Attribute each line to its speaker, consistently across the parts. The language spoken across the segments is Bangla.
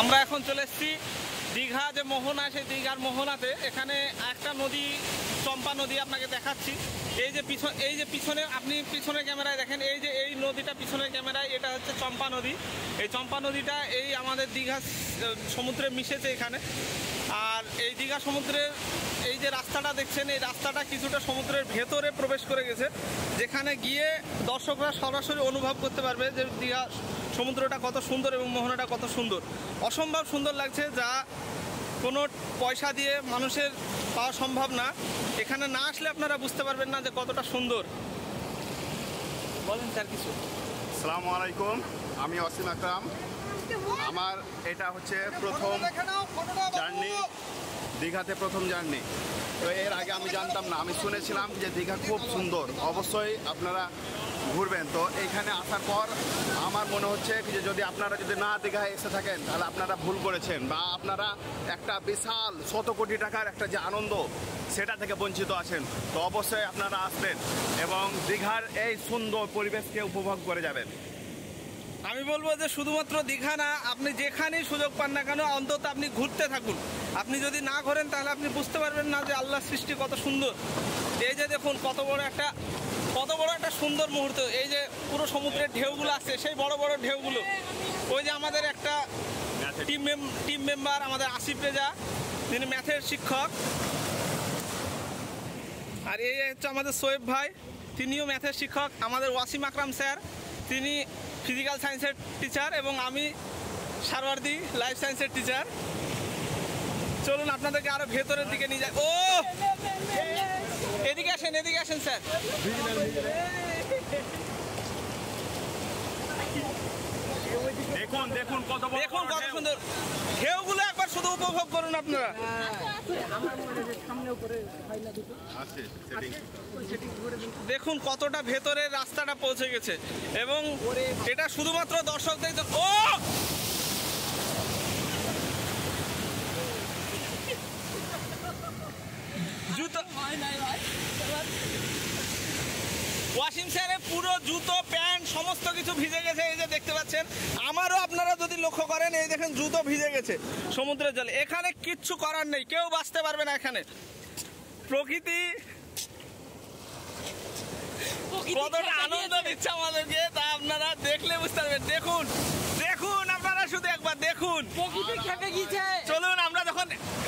Speaker 1: আমরা এখন চলে এসেছি দীঘা যে মোহনা, সেই দীঘার মোহনাতে। এখানে একটা নদী, চম্পা নদী আপনাকে দেখাচ্ছি। এই যে পিছনে আপনি পিছনের ক্যামেরায় দেখেন, এই নদীটা পিছনের ক্যামেরায়, এটা হচ্ছে চম্পা নদী। এই চম্পা নদীটা এই আমাদের দীঘা সমুদ্রে মিশেছে এখানে। আর এই দীঘা সমুদ্রের এই যে রাস্তাটা দেখছেন, এই রাস্তাটা কিছুটা সমুদ্রের ভেতরে প্রবেশ করে গেছে, যেখানে গিয়ে দর্শকরা সরাসরি অনুভব করতে পারবে যে দীঘা সমুদ্রটা কত সুন্দর এবং মোহনাটা কত সুন্দর। অসম্ভব সুন্দর লাগছে, যা কোনো পয়সা দিয়ে মানুষের পাওয়া সম্ভব না। এখানে না আসলে আপনারা বুঝতে পারবেন না যে কতটা সুন্দর। বলেন স্যার কিছু।
Speaker 2: আসসালামু আলাইকুম, আমি ওয়াসিম আকরাম। আমার এটা হচ্ছে প্রথম জার্নি, দীঘাতে প্রথম জার্নি। তো এর আগে আমি জানতাম না, আমি শুনেছিলাম যে দীঘা খুব সুন্দর, অবশ্যই আপনারা ঘুরবেন। তো এইখানে আসার পর আমার মনে হচ্ছে যে যদি আপনারা না দীঘায় এসে থাকেন তাহলে আপনারা ভুল করেছেন, বা আপনারা একটা বিশাল 100 কোটি টাকার একটা যে আনন্দ সেটা থেকে বঞ্চিত আছেন। তো অবশ্যই আপনারা আসবেন এবং দীঘার এই সুন্দর পরিবেশকে উপভোগ করে যাবেন।
Speaker 1: আমি বলবো যে শুধুমাত্র দীঘা না, আপনি যেখানেই সুযোগ পান না কেন অন্তত আপনি ঘুরতে থাকুন। আপনি যদি না ঘোরেন তাহলে আপনি বুঝতে পারবেন না যে আল্লাহর সৃষ্টি কত সুন্দর। এই যে দেখুন কত বড় একটা সুন্দর মুহূর্ত। এই যে পুরো সমুদ্রের ঢেউগুলো আছে, সেই বড় বড় ঢেউগুলো। ওই যে আমাদের একটা টিম মেম্বার আমাদের আসিফ রেজা, তিনি ম্যাথের শিক্ষক। আর এই হচ্ছে আমাদের সোয়েব ভাই, তিনিও ম্যাথের শিক্ষক। আমাদের ওয়াসিম আকরাম স্যার, তিনি ফিজিক্যাল সায়েন্সের টিচার, এবং আমি সারওয়ার্দি লাইফ সায়েন্সের টিচার। চলুন আপনাদেরকে আরো ভেতরের দিকে নিয়ে যাই। ও এদিকে আসেন স্যার।
Speaker 2: দেখুন কত
Speaker 1: সুন্দর ঢেউগুলো, একবার শুধু উপভোগ করুন আপনারা। দেখুন কতটা ভেতরে রাস্তাটা পৌঁছে গেছে, এবং এটা শুধুমাত্র দর্শকদের। ও জুতো, ওয়াসিম স্যারের পুরো জুতো প্যান্ট সমস্ত কিছু ভিজে গেছে। এই যে দেখতে পাচ্ছেন, আমারও আপনারা যদি লক্ষ্য করেন, এই দেখেন জুতো ভিজে গেছে সমুদ্রের জলে। এখানে কিচ্ছু করার নেই, কেউ বাঁচতে পারবে না এখানে। প্রকৃতি কতটা আনন্দ দিচ্ছে আমাদেরকে, তা আপনারা দেখলে বুঝতে পারবেন। দেখুন আপনারা শুধু একবার দেখুন। চলুন আমরা যখন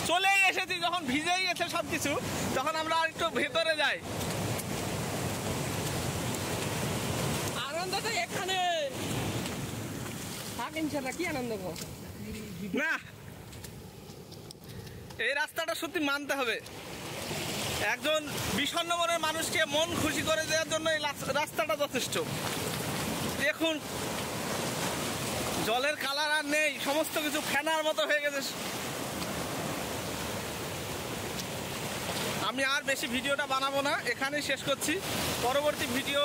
Speaker 1: চলেই এসেছি, যখন ভিজেই গেছে সবকিছু, তখন আমরা আর একটু ভেতরে যাই। আনন্দটা এখানে কি আনন্দ না, এই রাস্তাটা সত্যি মানতে হবে। একজন বিষণ্ণ মনের মানুষকে মন খুশি করে দেওয়ার জন্য এই রাস্তাটা যথেষ্ট। দেখুন জলের কালার আর নেই, সমস্ত কিছু ফেনার মতো হয়ে গেছে। আমি আর বেশি ভিডিওটা বানাবো না, এখানেই শেষ করছি। পরবর্তী ভিডিও